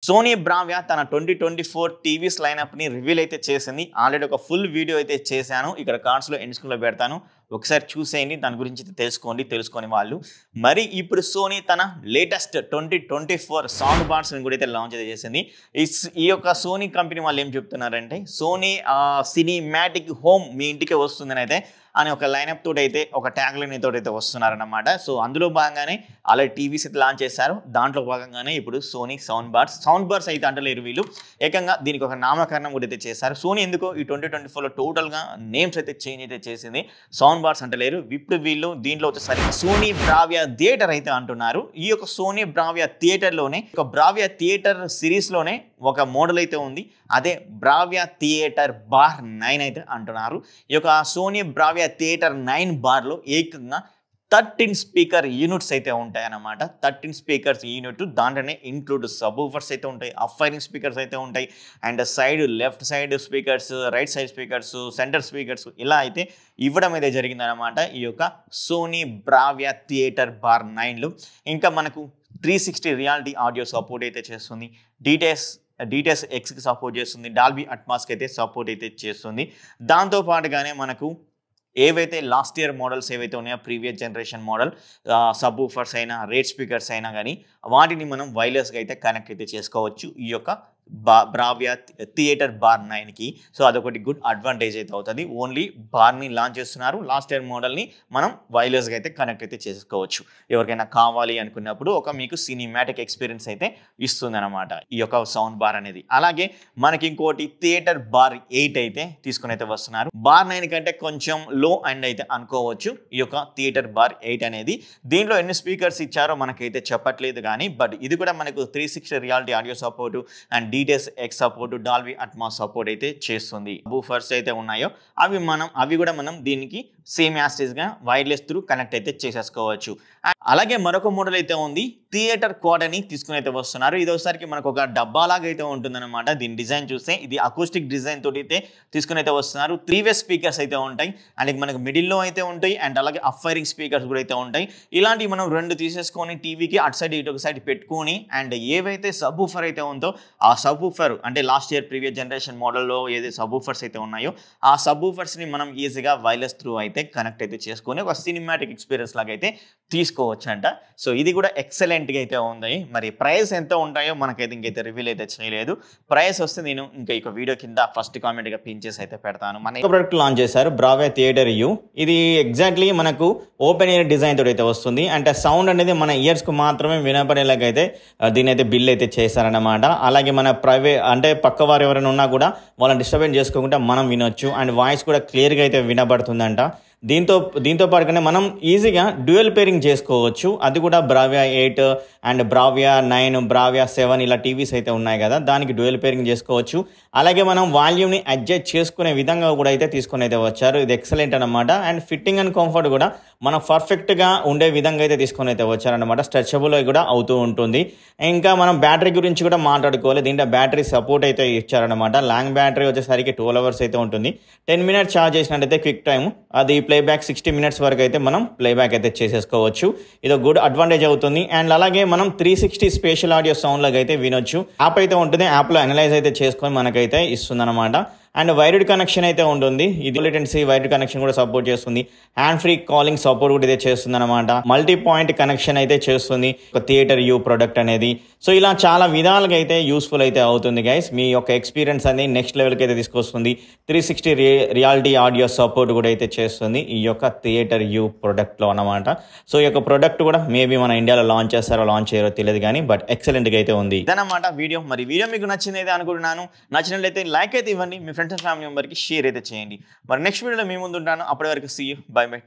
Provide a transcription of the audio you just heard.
Sony Bravia తన 2024 TVs లైనప్ని reveal అయితే చేసింది. ఆల్రెడీ ఒక ఫుల్ వీడియో అయితే చేశాను, ఇక్కడ కార్డ్స్లో ఎండ్ స్క్రీన్లో పెడతాను, ఒకసారి చూసేయండి, దాని గురించి తెలుసుకొని వాళ్ళు. మరి ఇప్పుడు సోనీ తన లేటెస్ట్ 2024 సౌండ్ బార్స్ని కూడా అయితే లాంచ్ అయితే చేసింది. ఈ యొక్క సోనీ కంపెనీ వాళ్ళు ఏం చెప్తున్నారంటే సోనీ సినిమాటిక్ హోమ్ మీ ఇంటికి వస్తుందని అయితే అని ఒక లైనప్ తోటి అయితే ఒక ట్యాగ్ లైన్ తోటి వస్తున్నారన్నమాట. సో అందులో భాగంగానే ఆల్రెడీ టీవీస్ అయితే లాంచ్ చేశారు. దాంట్లో భాగంగానే ఇప్పుడు సోనీ సౌండ్ బార్స్ అయితే అంటలేరు వీళ్ళు, ఏకంగా దీనికి ఒక నామకరణం కూడా అయితే చేశారు. సోనీ ఎందుకో ఈ 2024లో టోటల్గా నేమ్స్ అయితే చేంజ్ అయితే చేసింది, సౌండ్ బార్స్ అంటలేరు. ఇప్పుడు వీళ్ళు దీంట్లో వచ్చేసరికి సోనీ బ్రావియా థియేటర్ అయితే అంటున్నారు. ఈ యొక్క సోనీ బ్రావియా థియేటర్లోనే ఒక బ్రావియా థియేటర్ సిరీస్లోనే ఒక మోడల్ అయితే ఉంది, అదే బ్రావియా థియేటర్ బార్ 9 అయితే అంటున్నారు. ఈ యొక్క సోనీ బ్రావియా థియేటర్ 9 బార్లో ఏకంగా 13 స్పీకర్ యూనిట్స్ అయితే ఉంటాయి అన్నమాట. 13 స్పీకర్స్ యూనిట్, దాంట్లోనే ఇంక్లూడ్ సబ్‌వూఫర్స్ అయితే ఉంటాయి, అఫైరింగ్ స్పీకర్స్ అయితే ఉంటాయి, and left side speakers, right side speakers, centre speakers ఇలా అయితే ఇవ్వడం అయితే జరిగిందనమాట ఈ యొక్క సోనీ బ్రావియా థియేటర్ బార్ 9లో. ఇంకా మనకు 360 రియాలిటీ ఆడియో సపోర్ట్ అయితే చేస్తుంది, DTS Xకి సపోర్ట్ చేస్తుంది, డాల్బీ అట్మాస్కి అయితే సపోర్ట్ అయితే చేస్తుంది. దాంతోపాటుగానే మనకు ఏవైతే లాస్ట్ ఇయర్ మోడల్స్ ఏవైతే ఉన్నాయో ప్రీవియస్ జనరేషన్ మోడల్ సబ్‌వూఫర్స్ అయినా రేట్ స్పీకర్స్ అయినా కానీ వాటిని మనం వైర్లెస్గా అయితే కనెక్ట్ అయితే చేసుకోవచ్చు ఈ యొక్క బ్రావియా థియేటర్ బార్ 9కి. సో అదొకటి గుడ్ అడ్వాంటేజ్ అయితే అవుతుంది. ఓన్లీ బార్ని లాంచ్ చేస్తున్నారు, లాస్ట్ ఇయర్ మోడల్ని మనం వైర్లెస్గా అయితే కనెక్ట్ అయితే చేసుకోవచ్చు ఎవరికైనా కావాలి అనుకున్నప్పుడు. ఒక మీకు సినిమాటిక్ ఎక్స్పీరియన్స్ అయితే ఇస్తుంది అనమాట ఈ యొక్క సౌండ్ బార్ అనేది. అలాగే మనకి ఇంకోటి థియేటర్ బార్ 8 అయితే తీసుకుని అయితే వస్తున్నారు. బార్ 9 కంటే కొంచెం లో అండ్ అయితే అనుకోవచ్చు ఈ యొక్క థియేటర్ బార్ 8 అనేది. దీంట్లో ఎన్ని స్పీకర్స్ ఇచ్చారో మనకైతే చెప్పట్లేదు కానీ, బట్ ఇది కూడా మనకు 360 reality audio support and DTS X support, Dolby Atmos support అయితే చేస్తుంది. బూఫర్స్ అయితే ఉన్నాయో అవి కూడా మనం దీనికి సేమ్ యాస్టేజ్గా వైర్లెస్ త్రూ కనెక్ట్ అయితే చేసేసుకోవచ్చు. అలాగే మరొక మోడల్ అయితే ఉంది, థియేటర్ క్వాడ్ అని తీసుకుని అయితే వస్తున్నారు. ఇది ఒకసారికి మనకు ఒక డబ్బాలాగా అయితే ఉంటుందన్నమాట. దీని డిజైన్ చూస్తే ఇది అకూస్టిక్ డిజైన్ తోటి అయితే తీసుకుని అయితే వస్తున్నారు. 3-వే స్పీకర్స్ అయితే ఉంటాయి, అండ్ మనకు మిడిల్లో అయితే ఉంటాయి, అండ్ అలాగే అఫైరింగ్ స్పీకర్స్ కూడా అయితే ఉంటాయి. ఇలాంటివి మనం 2 తీసేసుకొని టీవీకి అటు సైడ్ ఇటు ఒక సైడ్ పెట్టుకొని, అండ్ ఏవైతే సబ్‌వూఫర్ అయితే ఉందో ఆ సబ్‌వూఫర్ అంటే లాస్ట్ ఇయర్ ప్రీవియస్ జనరేషన్ మోడల్లో ఏదైతే సబ్‌వూఫర్స్ అయితే ఉన్నాయో ఆ సబ్‌వూఫర్స్ని మనం ఈజీగా వైర్లెస్ త్రూ అయితే కనెక్ట్ అయితే చేసుకొని ఒక సినిమాటిక్ ఎక్స్పీరియన్స్ లాగా అయితే తీసుకోవచ్చు అంట. సో ఇది కూడా ఎక్సలెంట్గా అయితే ఉంది. మరి ప్రైస్ ఎంత ఉంటాయో మనకైతే ఇంకైతే రివీల్ అయితే చేయలేదు. ప్రైస్ వస్తే నేను ఇంకా వీడియో కింద ఫస్ట్ కామెంట్గా పిన్ చేసి అయితే పెడతాను. మన ప్రోడక్ట్ లాంచ్ చేశారు బ్రావియా థియేటర్ యూ. ఇది ఎగ్జాక్ట్లీ మనకు ఓపెన్ ఇయర్ డిజైన్ తోటి అయితే వస్తుంది. అంటే సౌండ్ అనేది మన ఇయర్స్కు మాత్రమే వినపడేలాగా అయితే దీని అయితే బిల్ అయితే చేశారనమాట. అలాగే మన అంటే పక్క వారు ఎవరైనా ఉన్నా కూడా వాళ్ళని డిస్టర్బెన్స్ చేసుకోకుండా మనం వినొచ్చు, అండ్ వాయిస్ కూడా క్లియర్గా అయితే వినబడుతుందంట. దీంతో పాటుగానే మనం ఈజీగా డ్యూయల్ పేరింగ్ చేసుకోవచ్చు. అది కూడా బ్రావియా 8 అండ్ బ్రావియా 9, బ్రావియా 7 ఇలా టీవీస్ అయితే ఉన్నాయి కదా, దానికి డ్యూయల్ పేరింగ్ చేసుకోవచ్చు. అలాగే మనం వాల్యూమ్ని అడ్జస్ట్ చేసుకునే విధంగా కూడా అయితే తీసుకొని అయితే వచ్చారు. ఇది ఎక్సలెంట్ అనమాట. అండ్ ఫిట్టింగ్ అండ్ కంఫర్ట్ కూడా మనం పర్ఫెక్ట్గా ఉండే విధంగా అయితే తీసుకొని అయితే వచ్చారనమాట. స్ట్రెచబుల్ కూడా అవుతూ ఉంటుంది. ఇంకా మనం బ్యాటరీ గురించి కూడా మాట్లాడుకోవాలి. దీంట్లో బ్యాటరీ సపోర్ట్ అయితే ఇచ్చారనమాట. లాంగ్ బ్యాటరీ వచ్చేసరికి 12 hours అయితే ఉంటుంది. 10 minutes ఛార్జ్ చేసినట్టయితే క్విక్ టైం, అది ప్లేబ్యాక్ 60 minutes వరకు అయితే మనం ప్లేబ్యాక్ అయితే చేసేసుకోవచ్చు. ఇది గుడ్ అడ్వాంటేజ్ అవుతుంది. అండ్ అలాగే మనం 360 స్పేషల్ ఆడియో సౌండ్ లాగా అయితే వినొచ్చు. యాప్ అయితే ఉంటుంది, యాప్లో అనలైజ్ అయితే చేసుకొని మనకైతే ఇస్తుంది అనమాట. అండ్ వైర్డ్ కనెక్షన్ అయితే ఉంటుంది. ఇది లేటెన్సీ వైర్డ్ కనెక్షన్ కూడా సపోర్ట్ చేస్తుంది. హ్యాండ్ ఫ్రీ కాలింగ్ సపోర్ట్ కూడా అయితే చేస్తుంది అనమాట. మల్టీ పాయింట్ కనెక్షన్ అయితే చేస్తుంది ఒక థియేటర్ యూ ప్రొడక్ట్ అనేది. సో ఇలా చాలా విధాలుగా అయితే యూస్ఫుల్ అయితే అవుతుంది గైస్. మీ యొక్క ఎక్స్పీరియన్స్ అనేది నెక్స్ట్ లెవెల్కి అయితే తీసుకొస్తుంది. 360 రియాలిటీ ఆడియో సపోర్ట్ కూడా అయితే చేస్తుంది ఈ యొక్క థియేటర్ యూ ప్రొడక్ట్లో అనమాట. సో ఈ యొక్క ప్రొడక్ట్ కూడా మేబీ మన ఇండియాలో లాంచ్ చేస్తారో లాంచ్ చేయరో తెలియదు కానీ, బట్ ఎక్సలెంట్గా అయితే ఉంది. ఇదన్నమాట వీడియో. మరి వీడియో మీకు నచ్చింది అయితే అనుకుంటున్నాను. నచ్చినట్లయితే లైక్ అయితే ఇవ్వండి, మీ ఫ్రెండ్స్ అండ్ ఫ్యామిలీ మెంబర్కి షేర్ అయితే చేయండి. మరి నెక్స్ట్ వీడియోలో మీ ముందు ఉంటాను. అప్పటి వరకు సీ యూ, బై బై.